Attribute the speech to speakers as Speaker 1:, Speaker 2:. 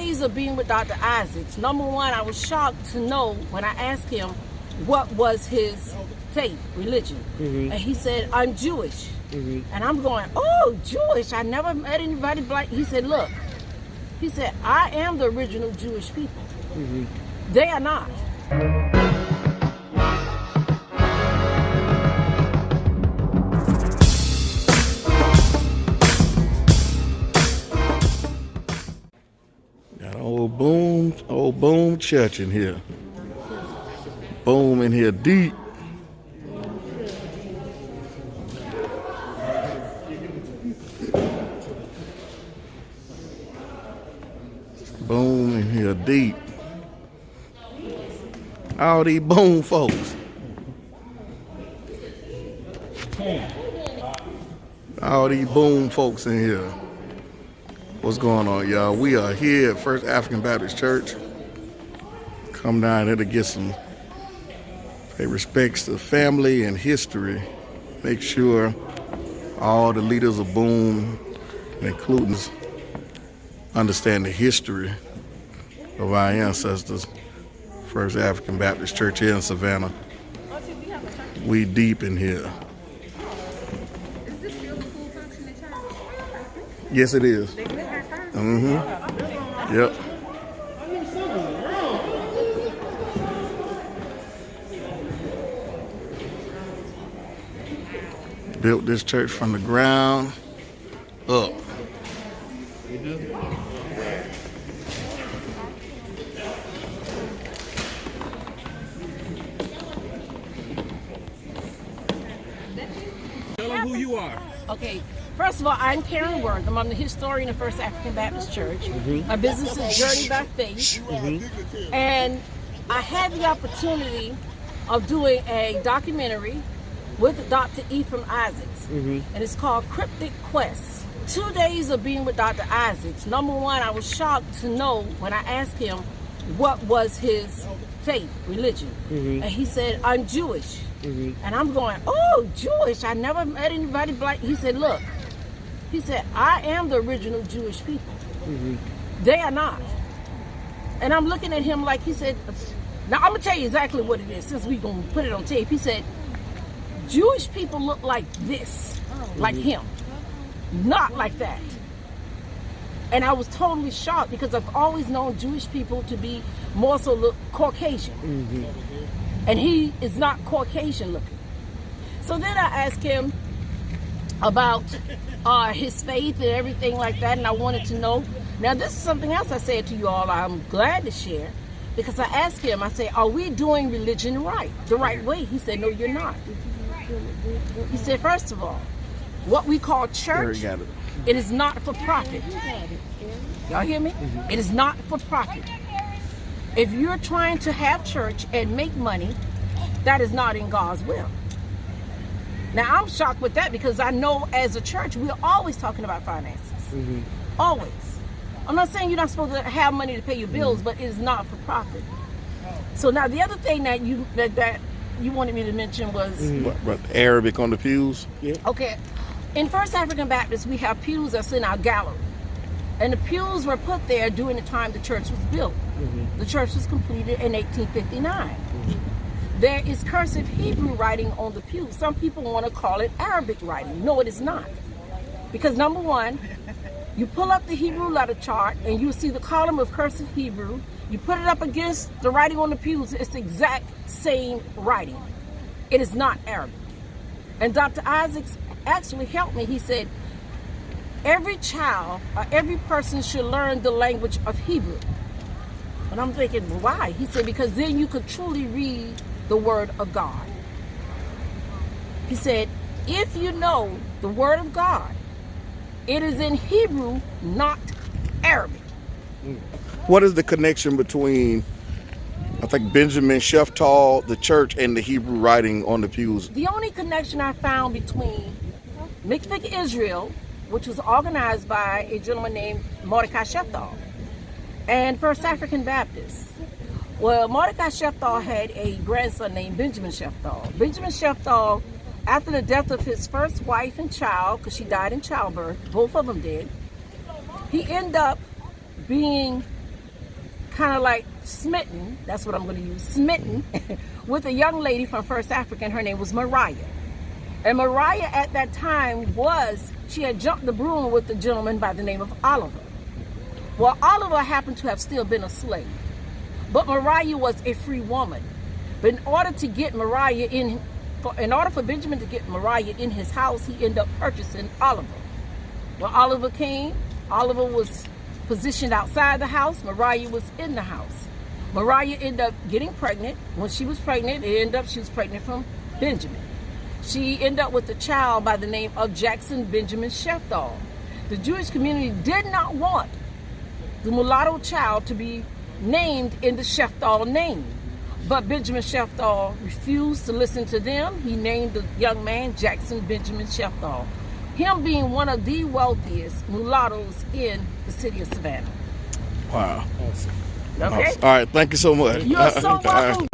Speaker 1: days of being with Dr. Isaacs, number one, I was shocked to know when I asked him what was his faith, religion. And he said, I'm Jewish. And I'm going, oh, Jewish? I never met anybody black. He said, look, he said, I am the original Jewish people. They are not.
Speaker 2: Got old Boom church in here. Boom in here deep. Boom in here deep. All these Boom folks. All these Boom folks in here. What's going on, y'all? We are here at First African Baptist Church. Come down here to get some pay respects to family and history. Make sure all the leaders of Boom, including understand the history of our ancestors. First African Baptist Church here in Savannah. We deep in here.
Speaker 3: Is this still the full function of church?
Speaker 2: Yes, it is. Yep. Built this church from the ground up.
Speaker 4: Tell them who you are.
Speaker 1: Okay, first of all, I'm Karen Wortham. I'm the historian of First African Baptist Church. My business is Journey by Faith. And I had the opportunity of doing a documentary with Dr. Ephraim Isaacs. And it's called Cryptic Quests. 2 days of being with Dr. Isaacs, number one, I was shocked to know when I asked him what was his faith, religion. And he said, I'm Jewish. And I'm going, oh, Jewish? I never met anybody black. He said, look, he said, I am the original Jewish people. They are not. And I'm looking at him like he said, now I'm going to tell you exactly what it is since we're going to put it on tape. He said, Jewish people look like this, like him, not like that. And I was totally shocked because I've always known Jewish people to be more so look Caucasian. And he is not Caucasian looking. So then I asked him about his faith and everything like that, and I wanted to know. Now this is something else I said to you all I'm glad to share, because I asked him, I said, are we doing religion right, the right way? He said, no, you're not. He said, first of all, what we call church, it is not for profit. Y'all hear me? It is not for profit. If you're trying to have church and make money, that is not in God's will. Now, I'm shocked with that because I know as a church, we're always talking about finances. Always. I'm not saying you're not supposed to have money to pay your bills, but it is not for profit. So now the other thing that you wanted me to mention was...
Speaker 2: What, Arabic on the pews?
Speaker 1: Yeah. Okay. In First African Baptist, we have pews that's in our gallery. And the pews were put there during the time the church was built. The church was completed in 1859. There is cursive Hebrew writing on the pews. Some people want to call it Arabic writing. No, it is not. Because number one, you pull up the Hebrew letter chart and you see the column of cursive Hebrew. You put it up against the writing on the pews, it's the exact same writing. It is not Arabic. And Dr. Isaacs actually helped me. He said, every child or every person should learn the language of Hebrew. And I'm thinking, why? He said, because then you could truly read the word of God. He said, if you know the word of God, it is in Hebrew, not Arabic.
Speaker 2: What is the connection between, I think, Benjamin Sheftall, the church, and the Hebrew writing on the pews?
Speaker 1: The only connection I found between Mikveh Israel, which was organized by a gentleman named Mordecai Sheftall, and First African Baptist. Well, Mordecai Sheftall had a grandson named Benjamin Sheftall. Benjamin Sheftall, after the death of his first wife and child, because she died in childbirth, both of them did, he ended up being kind of like smitten, that's what I'm going to use, smitten with a young lady from First African. Her name was Mariah. And Mariah at that time she had jumped the broom with a gentleman by the name of Oliver. Well, Oliver happened to have still been a slave, but Mariah was a free woman. But in order to get Mariah in order for Benjamin to get Mariah in his house, he ended up purchasing Oliver. When Oliver came, Oliver was positioned outside the house, Mariah was in the house. Mariah ended up getting pregnant. When she was pregnant, she was pregnant from Benjamin. She ended up with a child by the name of Jackson Benjamin Shefthal. The Jewish community did not want the mulatto child to be named in the Shefthal name. But Benjamin Shefthal refused to listen to them. He named the young man Jackson Benjamin Shefthal, him being one of the wealthiest mulattoes in the city of Savannah.
Speaker 2: Wow.
Speaker 4: Awesome.
Speaker 1: Okay?
Speaker 2: All right, thank you so much.
Speaker 1: You're so welcome.